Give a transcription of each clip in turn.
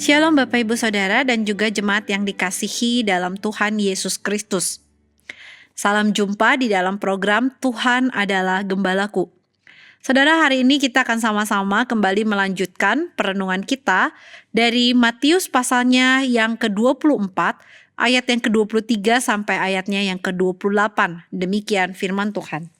Shalom Bapak Ibu Saudara dan juga jemaat yang dikasihi dalam Tuhan Yesus Kristus. Salam jumpa di dalam program Tuhan adalah Gembalaku. Saudara, hari ini kita akan sama-sama kembali melanjutkan perenungan kita dari Matius pasalnya yang ke-24, ayat yang ke-23 sampai ayatnya yang ke-28. Demikian firman Tuhan.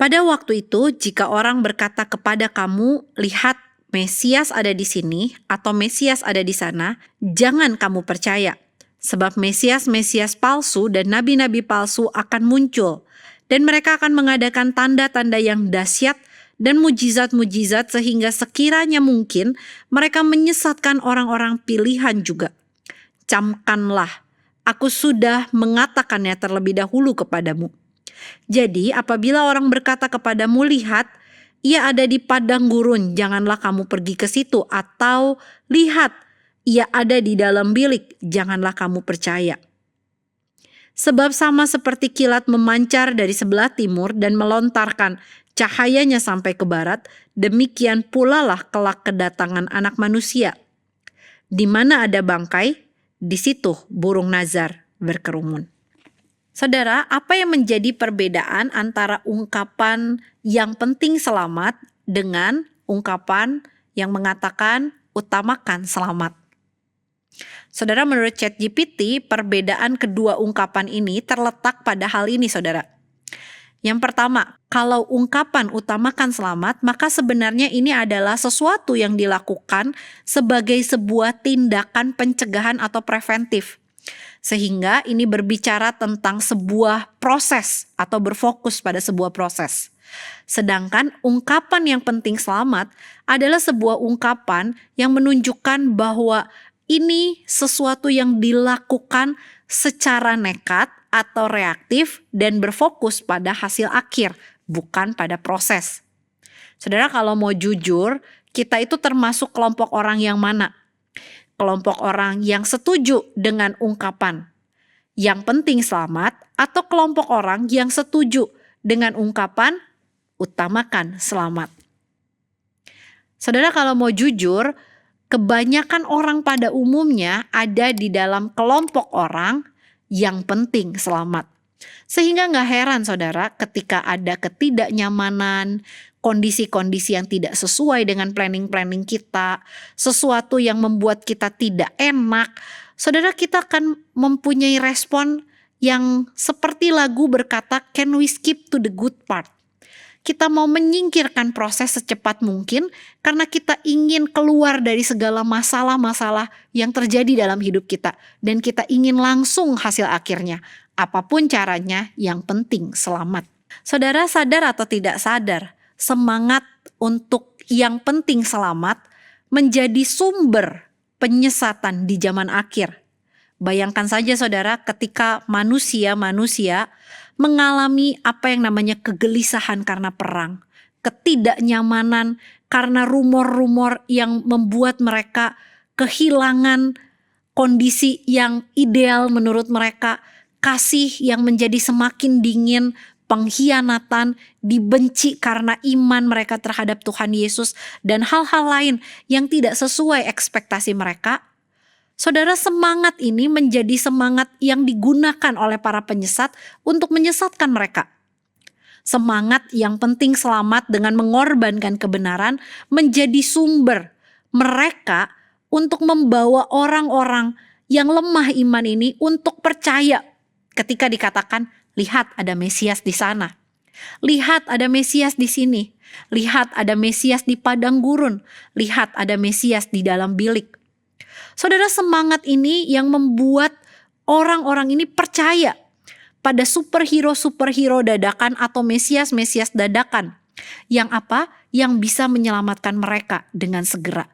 Pada waktu itu, jika orang berkata kepada kamu, lihat, Mesias ada di sini atau Mesias ada di sana, jangan kamu percaya. Sebab Mesias-Mesias palsu dan nabi-nabi palsu akan muncul. Dan mereka akan mengadakan tanda-tanda yang dahsyat dan mujizat-mujizat sehingga sekiranya mungkin mereka menyesatkan orang-orang pilihan juga. Camkanlah, aku sudah mengatakannya terlebih dahulu kepadamu. Jadi apabila orang berkata kepadamu, lihat, ia ada di padang gurun, janganlah kamu pergi ke situ. Atau lihat, ia ada di dalam bilik, janganlah kamu percaya. Sebab sama seperti kilat memancar dari sebelah timur dan melontarkan cahayanya sampai ke barat, demikian pula lah kelak kedatangan Anak Manusia. Di mana ada bangkai, di situ burung nazar berkerumun. Saudara, apa yang menjadi perbedaan antara ungkapan yang penting selamat dengan ungkapan yang mengatakan utamakan selamat? Saudara, menurut ChatGPT, perbedaan kedua ungkapan ini terletak pada hal ini, saudara. Yang pertama, kalau ungkapan utamakan selamat, maka sebenarnya ini adalah sesuatu yang dilakukan sebagai sebuah tindakan pencegahan atau preventif. Sehingga ini berbicara tentang sebuah proses atau berfokus pada sebuah proses. Sedangkan ungkapan yang penting selamat adalah sebuah ungkapan yang menunjukkan bahwa ini sesuatu yang dilakukan secara nekat atau reaktif dan berfokus pada hasil akhir, bukan pada proses. Saudara, kalau mau jujur, kita itu termasuk kelompok orang yang mana? Kelompok orang yang setuju dengan ungkapan yang penting selamat atau kelompok orang yang setuju dengan ungkapan utamakan selamat. Saudara, kalau mau jujur, kebanyakan orang pada umumnya ada di dalam kelompok orang yang penting selamat. Sehingga gak heran saudara ketika ada ketidaknyamanan, kondisi-kondisi yang tidak sesuai dengan planning-planning kita, sesuatu yang membuat kita tidak enak, saudara, kita akan mempunyai respon yang seperti lagu berkata, can we skip to the good part? Kita mau menyingkirkan proses secepat mungkin karena kita ingin keluar dari segala masalah-masalah yang terjadi dalam hidup kita. Dan kita ingin langsung hasil akhirnya. Apapun caranya, yang penting selamat. Saudara, sadar atau tidak sadar, semangat untuk yang penting selamat menjadi sumber penyesatan di zaman akhir. Bayangkan saja saudara, ketika manusia mengalami apa yang namanya kegelisahan karena perang, ketidaknyamanan karena rumor-rumor yang membuat mereka kehilangan kondisi yang ideal menurut mereka, kasih yang menjadi semakin dingin, pengkhianatan, dibenci karena iman mereka terhadap Tuhan Yesus, dan hal-hal lain yang tidak sesuai ekspektasi mereka. Saudara, semangat ini menjadi semangat yang digunakan oleh para penyesat untuk menyesatkan mereka. Semangat yang penting selamat dengan mengorbankan kebenaran menjadi sumber mereka untuk membawa orang-orang yang lemah iman ini untuk percaya ketika dikatakan, lihat ada Mesias di sana. Lihat ada Mesias di sini. Lihat ada Mesias di padang gurun. Lihat ada Mesias di dalam bilik. Saudara, semangat ini yang membuat orang-orang ini percaya pada superhero-superhero dadakan atau Mesias-Mesias dadakan. Yang apa? Yang bisa menyelamatkan mereka dengan segera.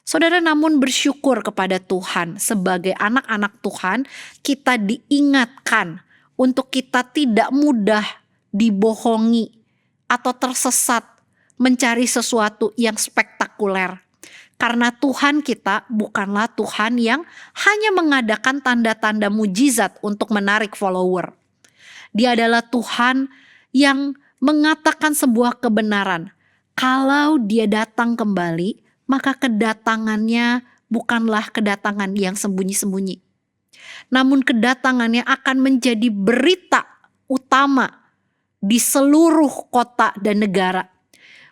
Saudara, namun bersyukur kepada Tuhan, sebagai anak-anak Tuhan, kita diingatkan untuk kita tidak mudah dibohongi atau tersesat mencari sesuatu yang spektakuler. Karena Tuhan kita bukanlah Tuhan yang hanya mengadakan tanda-tanda mujizat untuk menarik follower. Dia adalah Tuhan yang mengatakan sebuah kebenaran. Kalau Dia datang kembali, maka kedatangannya bukanlah kedatangan yang sembunyi-sembunyi. Namun kedatangannya akan menjadi berita utama di seluruh kota dan negara.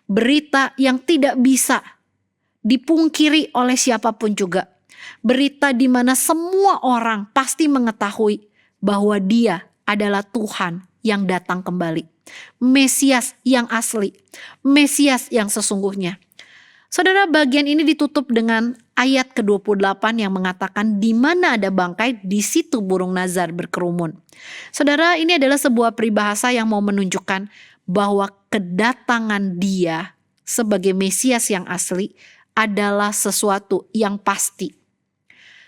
Berita yang tidak bisa dipungkiri oleh siapapun juga. Berita di mana semua orang pasti mengetahui bahwa Dia adalah Tuhan yang datang kembali. Mesias yang asli, Mesias yang sesungguhnya. Saudara, bagian ini ditutup dengan ayat ke-28 yang mengatakan di mana ada bangkai, di situ burung nazar berkerumun. Saudara, ini adalah sebuah peribahasa yang mau menunjukkan bahwa kedatangan Dia sebagai Mesias yang asli adalah sesuatu yang pasti.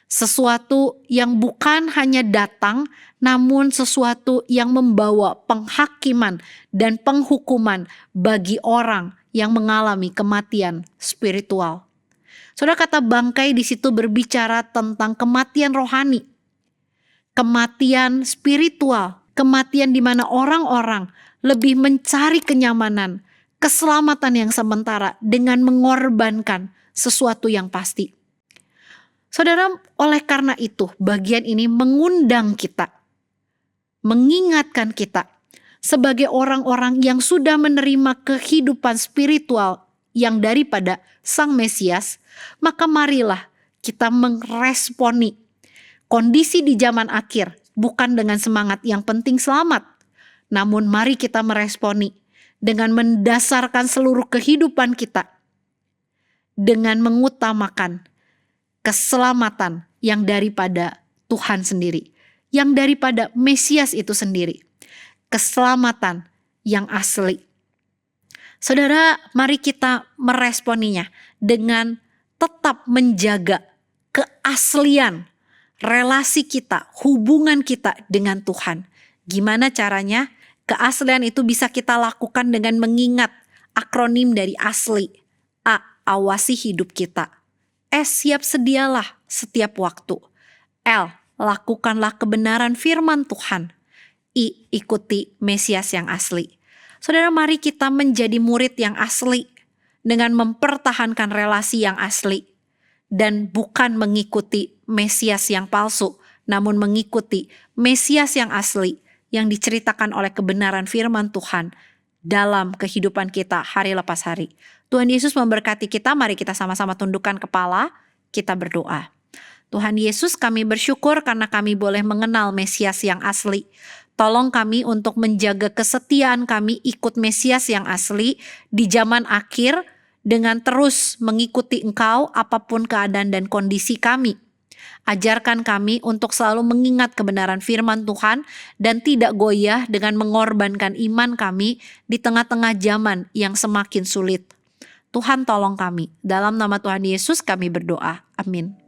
Sesuatu yang bukan hanya datang, namun sesuatu yang membawa penghakiman dan penghukuman bagi orang yang mengalami kematian spiritual. Saudara, kata bangkai di situ berbicara tentang kematian rohani, kematian spiritual, kematian di mana orang-orang lebih mencari kenyamanan, keselamatan yang sementara dengan mengorbankan sesuatu yang pasti. Saudara, oleh karena itu bagian ini mengundang kita, mengingatkan kita sebagai orang-orang yang sudah menerima kehidupan spiritual yang daripada Sang Mesias, maka marilah kita meresponi kondisi di zaman akhir bukan dengan semangat yang penting selamat, namun mari kita meresponi dengan mendasarkan seluruh kehidupan kita dengan mengutamakan keselamatan yang daripada Tuhan sendiri, yang daripada Mesias itu sendiri, keselamatan yang asli. Saudara, mari kita meresponinya dengan tetap menjaga keaslian relasi kita, hubungan kita dengan Tuhan. Gimana caranya? Keaslian itu bisa kita lakukan dengan mengingat akronim dari asli. A. Awasi hidup kita. S. Siap sedialah setiap waktu. L. Lakukanlah kebenaran firman Tuhan. I. Ikuti Mesias yang asli. Saudara, mari kita menjadi murid yang asli dengan mempertahankan relasi yang asli dan bukan mengikuti Mesias yang palsu, namun mengikuti Mesias yang asli yang diceritakan oleh kebenaran firman Tuhan dalam kehidupan kita hari lepas hari. Tuhan Yesus memberkati kita. Mari kita sama-sama tundukkan kepala, kita berdoa. Tuhan Yesus, kami bersyukur karena kami boleh mengenal Mesias yang asli. Tolong kami untuk menjaga kesetiaan kami ikut Mesias yang asli di zaman akhir dengan terus mengikuti Engkau apapun keadaan dan kondisi kami. Ajarkan kami untuk selalu mengingat kebenaran firman Tuhan dan tidak goyah dengan mengorbankan iman kami di tengah-tengah zaman yang semakin sulit. Tuhan tolong kami. Dalam nama Tuhan Yesus kami berdoa. Amin.